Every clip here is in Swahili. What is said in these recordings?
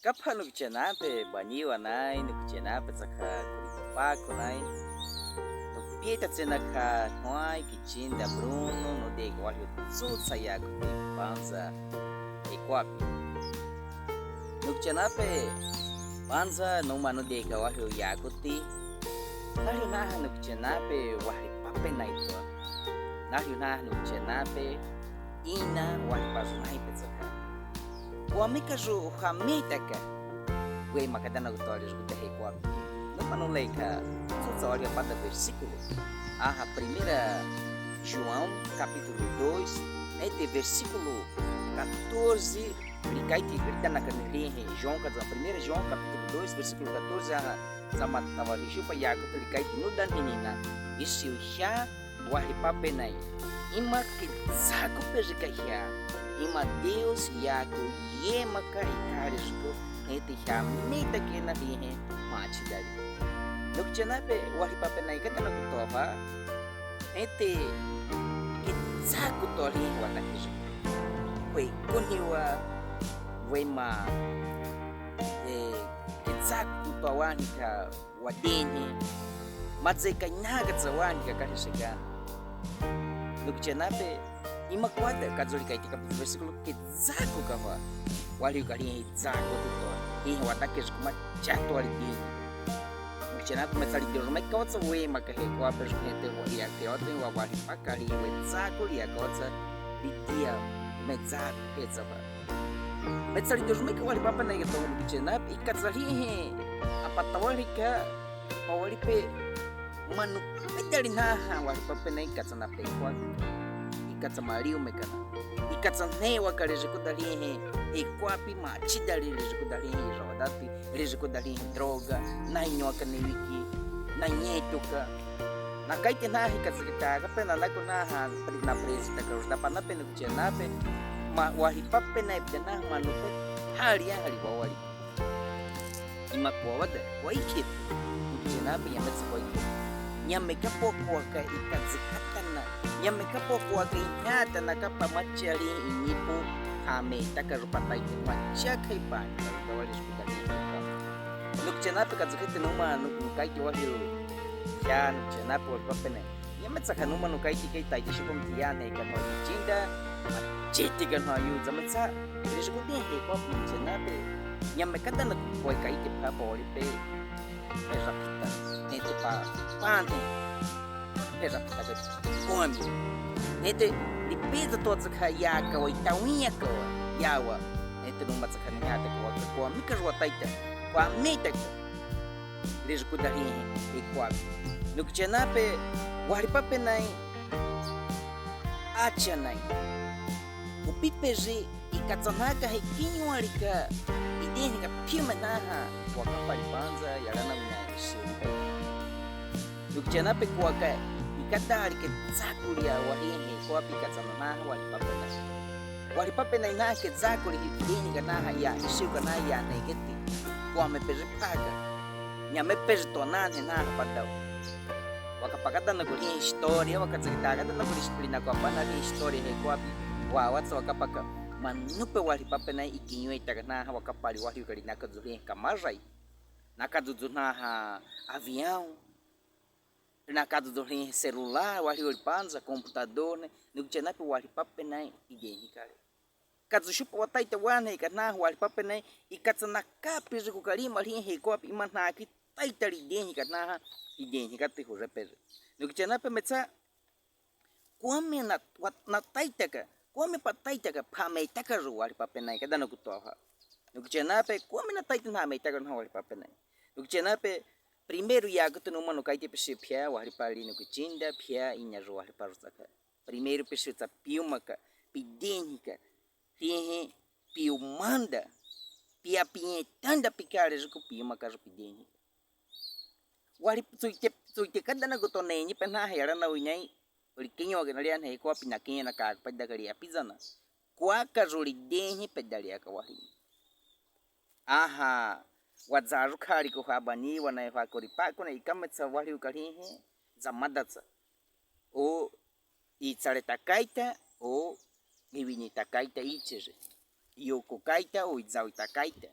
Kapa nukchanape baniwa nai nukchanape tsaka kuripapako nai nukpieta tsenaka huay kichinda Bruno no de walio tsutsa yako de panza ekwapi nukchanape panza no mano de walio yako ti nalio naha nukchanape wali pape naito nalio naha nukchanape ina wali pazu nai petsaka Wamika ju hamitaka we makadana gutórias gutahe kwa no manoleka só olha para versículo a primeira João capítulo 2 de versículo 14 clicaite grita na canele João primeira João capítulo 2 versículo 14 a sama tawalishu pa yago clicaite no dan menina isso já waripa penai ima que saco pejikaya ima Deus yako yema ka ikarisco ete hamita que na rihe machi dari nukchanape waripa penai kata na kutoba ete itsaku tori watakish we kuniwa we ma itsaku tawani ka wadeni matzeka naga tsawani ka karishiga nukchanape ima kwada kazolika itika versículo que zako kawa wali kali zako tuto hii watake kuma chato alidi mchana kuma sali dio mai kawatsa we makahe kwa persete wali akeote wa wali pakali we zako lia kawatsa lidia mezak pezava metsali dio mai wali papa na geto mchana ikatsali he apatawalika wali pe manu pedali na wali papa na ikatsana pe kwa ikatsamaliu mekana ikatsanewa kale jikudalihe ekwapi machidali jikudalihe rodati jikudalihe droga na inyoka ne wiki na nyetuka na kaite na hikatsikitaga pena na kuna ha na presita ka pana pena kuchenape ma wahipape na ibdana manupe hali wawali imakwawada waiki kuchenape yametsikwa nyamekapo kwa ka ikatsikatana nyamekapo kwa ka inyata na kapa machali inyipo hame takarupatai machaka ibani kawali skudali nukchenape katsukete numa nukaiki wahilo ya nukchenape walpapene yametsaka numa nukaiki keita jishipo mtiyane kanwa jichinda machiti kanwa yu zametsa rishkudihe kwa nukchenape nyamekata na kwa kaiki papa walipe rapita nete pa pante rapita komi nete lipita toza kayaka wa itawia ko yawa nete numa tsakanyata kwa mikajwa taita kwa mita rishkudalihe ikwa nukchenape walipape nai acha nai upipeji ikatsanaka hikinyo walika ideni kapima naha wakapali panza yalana mnaishi nukchenape kwaka ikadari ke tsakulia walihe kwa pikatsana naha walipape nai naha ke tsakuli ideni kanaha ya ishi kanaha ya negeti kwa mepeji paga nyamepeji tonane naha padau wakapakata na kuli historia wakatsakitaka na kuli spilina kwa pana historia hekwapi watsa wakapaka manupe walipape na ikinywe itagana wakapali wali kali nakadzuri kamarai nakadzuna avião nakadzuri celular wali olipanza computador ne nikuchenape walipape na ideni kale kadzushupa wataita wana ikana walipape na ikatsana kapi zikukalima lihe kwapi imanaki taita lideni kana ideni kati hurepere nikuchenape metsa kwame na taitaka kwame pataitaka pameitaka wali papenai kadana kutoha nukchenape kwame na taita na meitaka no wali papenai nukchenape primeiro yago tu numa no kaite pia wali pali no kuchinda pia inyajo wali parusaka primeiro pesita piumaka pidenika tihe piumanda pia pietanda pikare jo piumaka jo pideni wali suite kadana kutoneni pena yara na unyai ulikinyo genalian he kwa pinakinya na ka pedagari apizana kwa kazuli denhi pedali akawahi aha wazaru khari ko habani wana fa ko ripako na ikametsa wali ukalihe zamadata o itsare takaita o givini takaita icheze yoko kaita o idzau takaita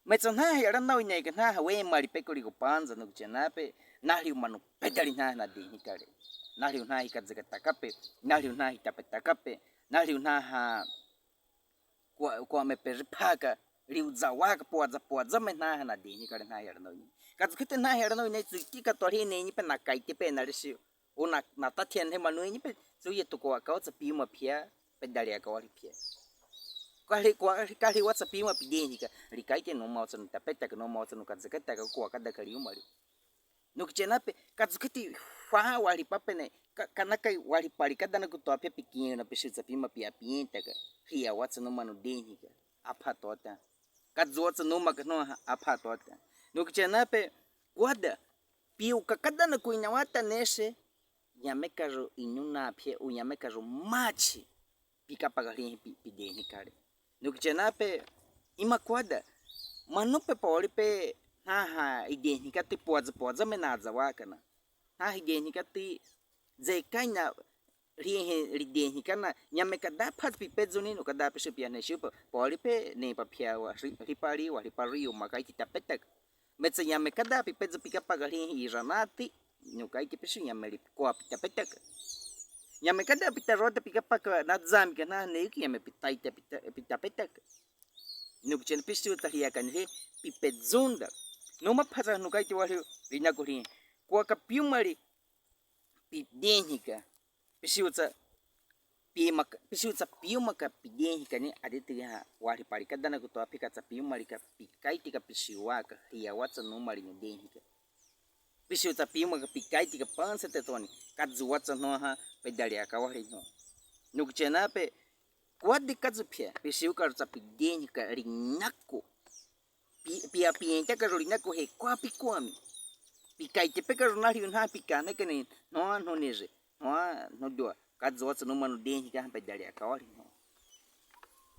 Metsa na yara na unya ka na we mari pe kuri ko panza no chena pe na ri manu pedali na de ni kare na ri na ka zaka takape na ri na ita pe takape na ri na ha kwa me pe paka ri uzawa ka poza me na de ni kare na yara no ni ka zukete na yara no ni tsuki ka tori ne ni pe na kai te pe na ri shi una na ta tien he manu ni pe so ye to ko ka tsa pi ma pia pedali ka wali pia kali WhatsApp ima pideni ka rikaite no mau sanu tapeta ka no mau sanu kazakata ka kwa kada kali umari no kichenape kazukati fa wali papene kanaka wali pali kada na kutoa pia pikinho na pesha pima pia pienta ka ria WhatsApp no manu deni ka apatota kazotsa no makano apatota no kichenape wada piu kakada na kuinawata neshe nyamekajo inuna pia unyamekajo machi pika pagali pideni kale nukichenape ima kwada manupe poli pe ha ideni kati poza menaza wakana ha ideni kati zekaina rihe rideni kana nyame kada pat pipezo ni no kada pe pia ne shupa poli pe ne pa pia wa ripari makai tapetak metsa nyame kada pipezo pika pagali iranati no kai ke pesu nyame ko tapetak nyame kada pita rota pika paka na zami kana ne ki nyame pitai pita petak no chen pisu ta hiya kan he pipezunda no ma phasa no kai ti wali rina ko ri ko ka piumari pidenika pisu ta piumaka pidenika ni aditi ha wali pari kada na ko to apika ta piumari ka pikai tika pisiwa ka hiya watsa no mari ni denika pisu ta piumaka pikai tika pansa te toni kadzu watsa no ha pedali akawari no no chenape kwadi kazupia pisiu karza pideni ka rinako pia pienta ka rinako he kwapi kwami pikai te peka ronari unha pikane ka ni no neze no doa kazotsa no manu deni ka pedali akawari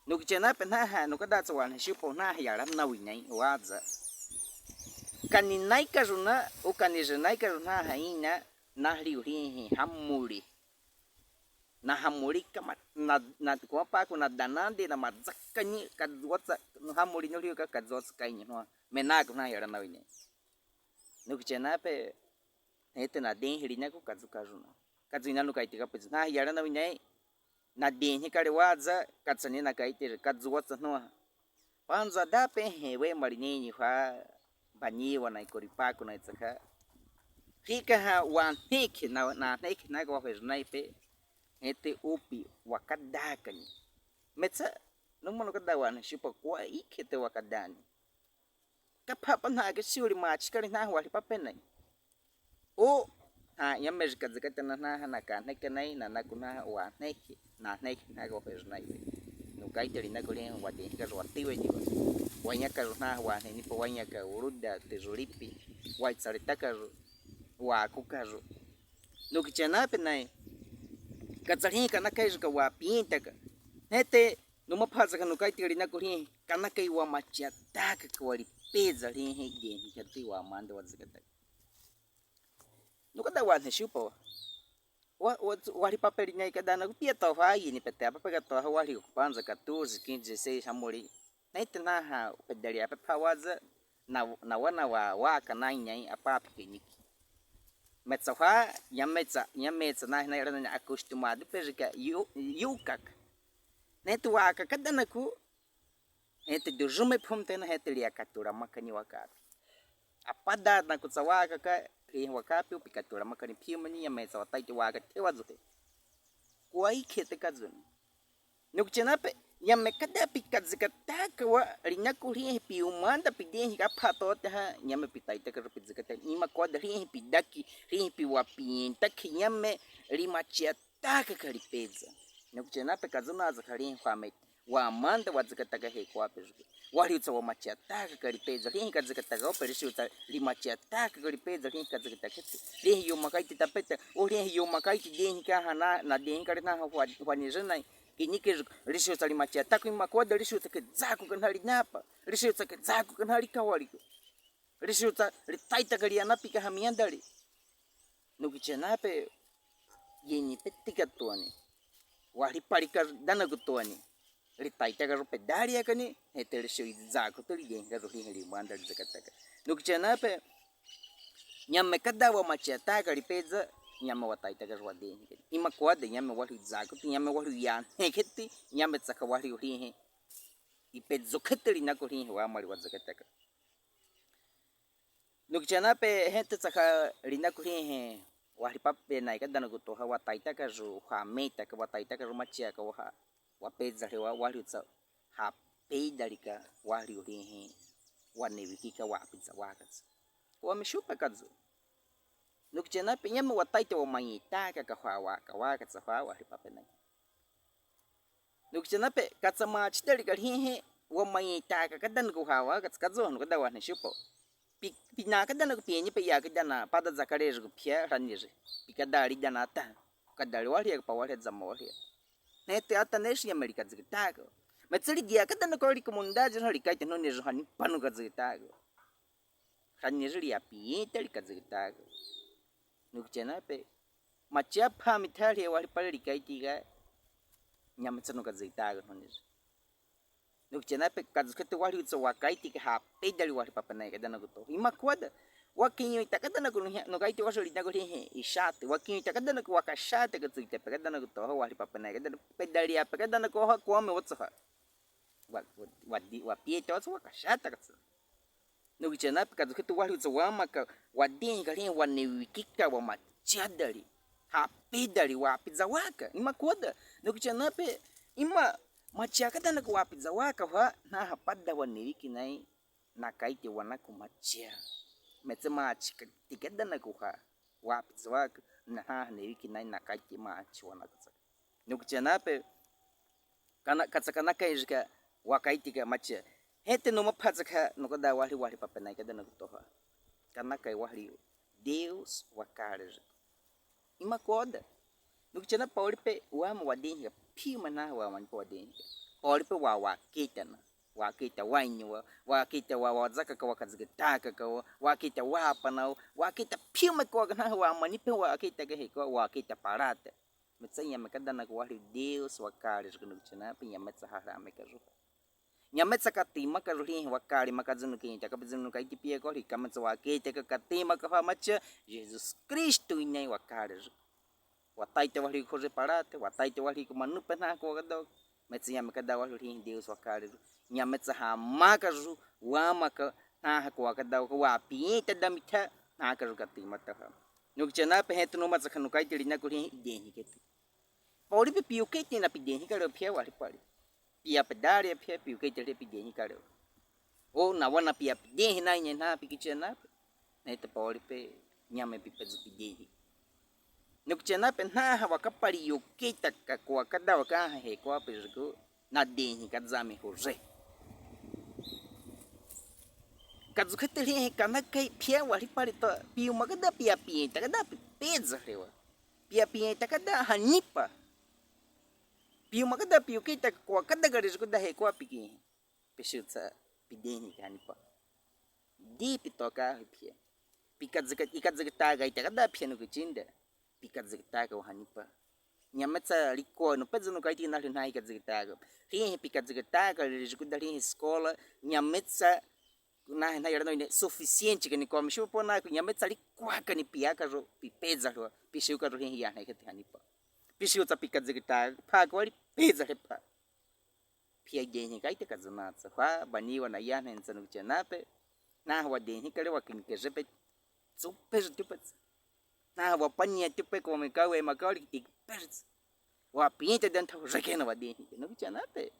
no chenape na ha no kadatsa wana shipo na yara na winai waza kaninai ka runa o kanijenai ka runa haina na riuhi hamuri na hamuri kama na kwa pa ko na danande na mazakani kadzotsa no hamuri no riuka kadzotsa kaini no menago na yara na wine no kichenape ete na den hirina ko kadzukajuna kadzina no kaitika pe na yara na wine na den kare waza katsani na kaite kadzotsa no panza da pe hewe marineni fa baniwa na ikoripa na itsaka hika ha wan hiki na hiki na ko fe pe ete upi wakadakani metsa no mano kadawan shipa kwa ikete wakadani kapapa na ke siuri mach kari na wali papenai o ha yameж kadzakata na ka nekenai na nakuna wa neki na go fe no kaiteri na kole wadi ka watiwe ni wanya ka na wa ni po wanya ka uruda tezuripi white saritaka wa kukaru no kichana penai katsarin kana kai ka wa pinta ka hete no maphasa ka no kai tiri na kuri kana kai wa machata ka kwari peza rin he de ka ti wa manda wa zikata no kada wa ne shupo wa ri papel nyai ka dana pia to ha yi ni pete apa ka to ha wa ri panza 14 15 16 hamori nete na ha pedali apa pawaza na wana wa kana nyai apa pikiniki metsa fa yametsa na rana acostumado perika yukak netu waka kadana ku ete do jume phumte na hete lia katura makani wakapi apada na kutsawaka ka ri wakapi upikatura makani phimani yametsa watai waka tewazote kuai khete kazun nukchenape yamekada pikazikata wa rinaku ri piumanda pideni ka phato ta nyame pitai ta ka pizikata ima ko ri pidaki ri piwapinta kinyame ri machia ta ka karipeza nukchenape kazuna zakari kwame wa manda wazikata ka he kwa pezu wari utsawa machia ta ka karipeza ri kazikata ka operishi uta ri machia ta ka karipeza ri kazikata ka ri yo makai tapeta o ri yo makai deni ka hana na deni ka na wa ni jena kinike risho tali machia taku makoda risho take zaku kanali napa risho take zaku kanali kawali risho ta ritaita kali anapi ka hamiandali nukichenape yeni petika tuani wali parika dana kutuani ritaita ka rupe daria kani hetel shui zako to ligen ka ruhi heli mandar zakataka nukchana pe nyamme kadawa machata ka ripeza nyama wataita ka ruade ima kwade nyame wali zako ti nyame wali yan heketi nyame tsaka wali ri ipe zokheteli na ko ri wa mari wa zakataka nukchana pe hete tsaka rina ko ri wali pape na ka dana ko to ha wataita ka ru ha meta ka wataita ka ru machia ka wa wapeza hewa wali utsa ha peidalika wali urihe wanewikika wapitsa wakats kwa mishupa kadzo nukchena penyama wataita wa mayitaka ka waka wakatsa wali papena nukchena pe katsama chidalika rihe wa mayitaka kadan ko hawa kats kadzo no kada wane shupo pina kadana ko pienye pe ya kadana pada zakarejo ko pia ranije pikadari dana ta kadari wali pa wali zama wali nete ata neshi Amerika zigitago matsiri dia kadana ko comunidade no rikaite no nejo hani panu ka zigitago hanyejo ya pieta rika zigitago nukchena pe machia pa mitari wali pale rikaite ga nyamatsano ka zigitago no nejo nukchena pe kazukete wali utso wakaite ka ha pedali wali papana ka dana goto imakwada wakinyo itakadana ko no kaite wasoli na ko he ishate wakinyo itakadana ko wakashate ka tsuite pakadana ko to wali papana kadana pedali pakadana ko ha kwame wotsa wa pieta wotsa wakashata ka no kichana pe kazuke to wali utsa wama ka wadin ka rin wane wikika wa machadali ha pedali wa pizza waka imakwada no kichana pe ima machakadana ko wa pizza waka wa na hapada wane wiki nai na kaite wana ko machia metsema chika tikadana ko ha wa pizza waka na ha ne wiki nai na kaite ma chiwana katsa nukchana pe kana katsakana kaijika wa kaite ka machia hete no mapazaka no kada wali wali papana kadana ko to ha kana kai wali Deus wakare ima koda nukchana paulipe wa mwadinga pima na wa manpo wadinga paulipe wa kitana wa kita wanyo wa kita wa wazaka ka wakazigitaka ka wa kita wa pana wa kita pima ko na wa manipe wa kita ke ko wa kita parate metsanya makadana ko wali Deus wakare nukchana pinya metsa harame ka ru nyametsa katima ka ruhi wakari makazunu kinta ka bizunu ka itipia ko hikamatsa wakete ka katima ka macha Jesus Cristo inai wakari wataite wali ko reparate wataite wali ko manupa na ko gado metsa yamakada wali Deus wakari nyametsa hamaka ru wamaka na ko wakada ko wapieta damita na ka katima ta nukchana pe hetno matsa khanu kai tilina ko hi deni keti pori pe piuketi na pideni ka ro pia wali pari pia pedari pia piu ke tele pideni karo o na wana pia pideni na nya na pikichena na te poli pe nyame pipezu pideni nukchena pe na hawa kapari yo kita ka kwa kada waka he kwa pezuko na deni kadzame hore kadzukete he kana kai pia wali pari to piu magada pia pia takada peza rewa pia takada hanipa piu makada piu kita kwa kada garis ko dahe kwa piki pesutsa pideni kanipa di pitoka pia ikadzaka ga ita kada pia no kuchinda pikadzaka ga hanipa nyametsa liko no pezo no kaiti na lina ikadzaka ga ri pikadzaka ga ris ko dali escola nyametsa na yara no suficiente que ni come chupo na nyametsa liko ka ni pia ka ro pipeza ro pishu ka ro ri ya na ikati hanipa pishu ta pikadzaka pa ko peza hepa pia deni kaite kazunatsa kwa baniwa na yana nsanu chenape na wa deni kale wa kinkejepe super tupets na wa panya tupe ko me kawe makali ikpers wa pinta dentro rekena wa deni no chenape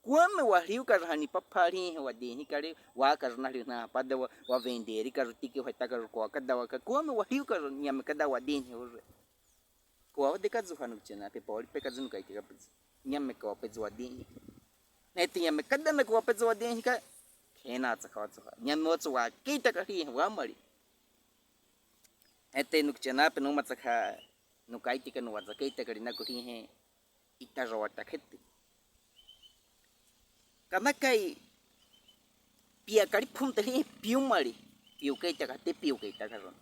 kwame wa riu karhani papari wa deni kale wa karna na pada wa venderi karutiki wa takar ko kada wa kwame wa riu kar nyame kada wa deni hore ko wa de kazuhanu chenape poli pe kazunu kaite kapes nyame ko pezo wa deni neti nyame kada na ko pezo wa deni ka kena tsaka tsaka nyame wotso wa kita ka ri wa mari ete nukchana pe no matsaka no kaiti ka no wa zakaita ka rina ko ri he itaro wa takheti kana kai pia kari punta ri piu mari piu kaita ka te piu kaita ka ron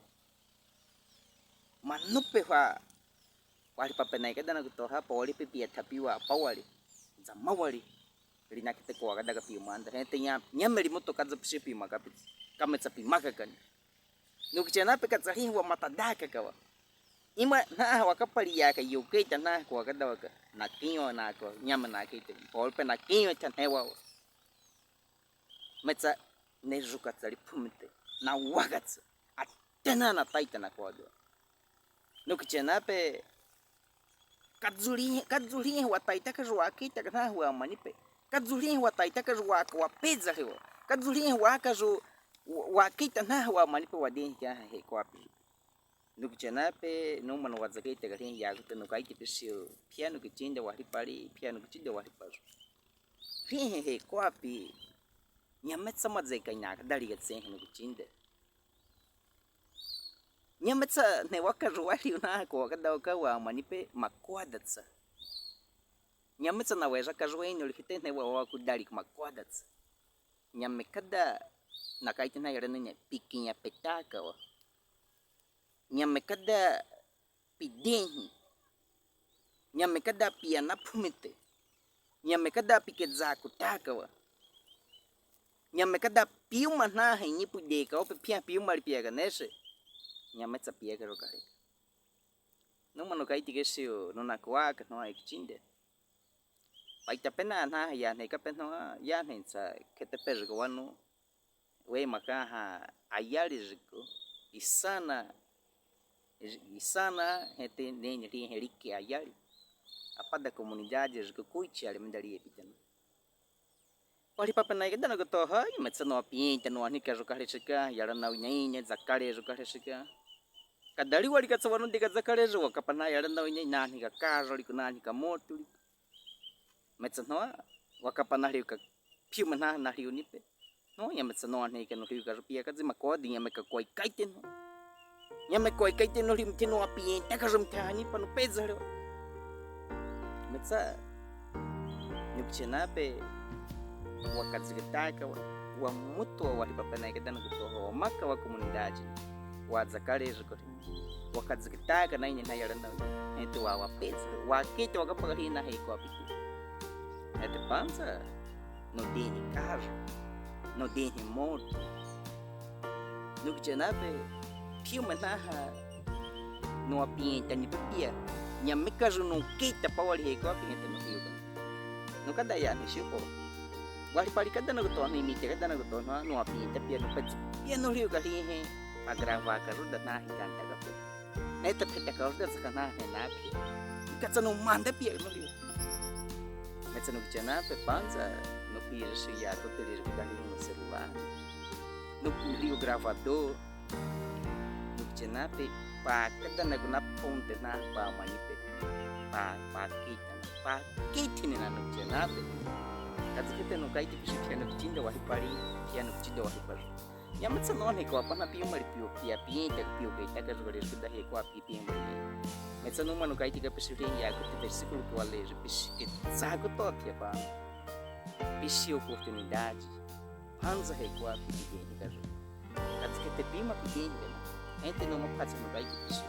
manupe wa wali papenai kada na to ha poli pe pia tapi wa pawali zamawali linakite kwa kada kapimanda hete nyameli moto kaza pishipima kapit kametsa pimaka kan nukichana pe katsahi wa matadaka kawa ima na wakapali ya ka yoke tana kwa kada waka nakinyo na ko nyama na kite polpe nakinyo tanewa metsa nejuka tsali pumite na wagatsa atena na taita na kwa do nukichana pe kadzuli wa taita ka jwa kita kana wa manipe kadzuli wa taita ka jwa kwa pizza hiyo kadzuli wa ka jo wa kita na wa manipe wa den ya he kwa pi nukichana pe no mano wa zakita ka hin ya gutu no kai ki pisio piano ki tinda wa ripari piano ki tinda wa riparu he kwa pi nyametsa madzeka nya ka dali ga tsen no ki tinda nyametsa ne waka ruwali na ko kada ka wa manipe makwadatsa nyametsa na weja ka ruwai no likite ne wa ku dali makwadatsa nyamekada na kaita na yara nya pikinya petaka wa nyamekada pidenhi nyamekada piana pumite nyamekada pikedza kutaka wa nyamekada piuma na hinyi pudeka o pia piuma pia ganeshe nyametsa pia karo kare no mano kai tigesio no na kwa ka no aichinde paita pena na ya ne ka pena ya ne sa kete pergo wano we makaha ayali ziko isana hete neni ri heriki ayali apada comunidade ziko kuichi ale mendali epitana pari papa na geda no to ha metsa no pinta no ani ka kare shika yara na unyanya zakare kare shika kadali wali ka tsawano de ka zakare zo kapana yara na unyanya nani ka kazo liko nani ka motu metsa no wakapana ri ka piuma na ri unipe no yametsa no ani ka no ri ka pia ka zima ko dinga me ka koi kaite no nyame koi kaite no ri mtino api ta ka rumtani pano pezaro metsa nyukchena pe wakazigitaka wa mutu wa walipapana ikidana kutoho maka wa komunidade wa zakare zikoti wakazigitaka na ina yaranda ente wa wapeza wakite wakapaka hina heko apiti ete panza no deni carro no deni moto nukjenabe pio manaha no apienta ni pia nyamika no kita pawali heko apiti no pio no kada ya ni shipo wali pali kada na goto ni mite kada na goto no apita piano pet piano rio kali he agrava ka ruda na hinganta ka pu neta peta ka ruda sakana he na pi katsa no manda piano rio metsa no kichana pe panza no pira si ya to tele rio kali no celular no rio gravador no kichana pe pa kada na guna ponte na pa manipe pa kita ni na no kichana pe kazikete no kaiti kishikiano kitinda wa hipari kiano kitinda wa hipari yametsa no ne ko apana pio mari pio pia pinta pio kaita ka jogare suda he ko api pia mari metsa no mano kaiti ka pesuri ya ko te versículo que eu leio que sago to pia pa pisi oportunidade panza he ko api pia ka jo kazikete pima pinta ente no mapatsa no kaiti pisi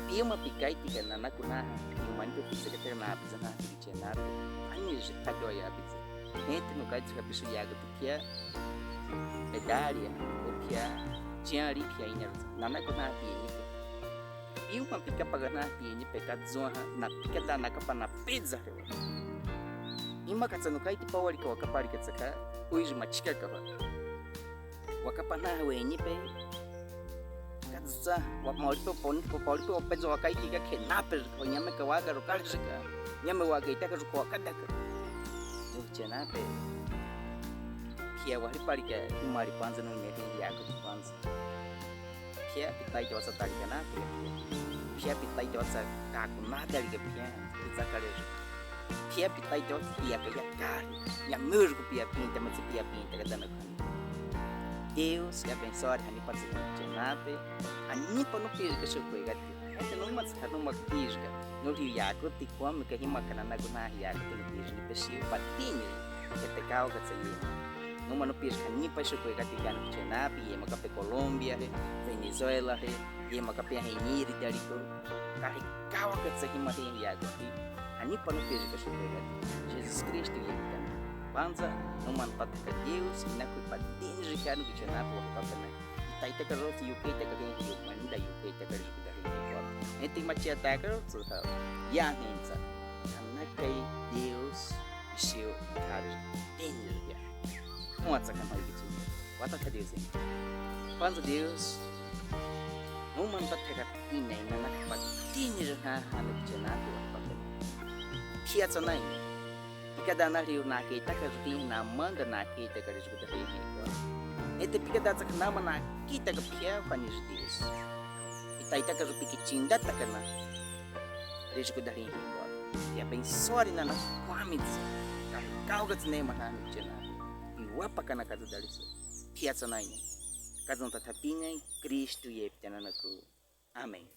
pia mapikaiti kana na kuna humani pisi ka na bizana kichena je kado ya bize nete no kaiti ka bisu ya gapia pedalia opia tiari pia ina nana ko na pi ni uma pika pagana pi ni pekadzwa na pika dana ka pana pizza ima katsano kaiti pawali ka wakapari katsaka uiji machika ka wakapana we ni pe kadza wa maulipo pon po paulipo pezo wakaiti ka kenape ko nyame ka waga ro kalshika nyame waga itaka ko kadaka chena pe pia wali pali ka mari panza no ne ya ko panza pia pitai jo sa tali kana pia pitai jo sa ka ku na dali ke pia zakare pia pitai jo pia ka ya ka ya mur ko pia pinta mas pia pinta ka dana kan Deus ya abençoe hani pati chena pe ani pa no pia ka so ko ga ente no mas ka no maktisga no rio yako ti kwam ka hima kana na guna yako ti ni pesi patini ete kao ka tsayi no mano pis ka ni pa so ko ka ti kan chena pi e maka pe Colombia Venezuela e maka pe heniri dari ko ka kao ka tsayi ma ti yako ti ani pa no pis ka so ko ka Jesus Cristo Kwanza no manapataka Deus inako ipadinjika no kichanapo wakipapana itaita karoti yuke ita kagin hiyo manida yuke ita karibu dari hiyo enti machia takaro so ha ya hinza anakai Deus ishio kari dinjika mwaza kama hiyo wataka Deus kwanza Deus no manapataka ina nakipadinjika hano kichanapo wakipapana piazza nai Pika na rio na kita kerti na manga na kita kerja juga dari ini. Itu pika dah cak nama na kita kepia panis dis. Ita kerja piki cinta tak kena. Kerja juga dari ini. Ya bing sorry na kuamit. Kau kat nema na cina. Iwa pakana kata dari se. Piazza na ini. Kazon tatapingai Kristu ye ptana naku. Amen.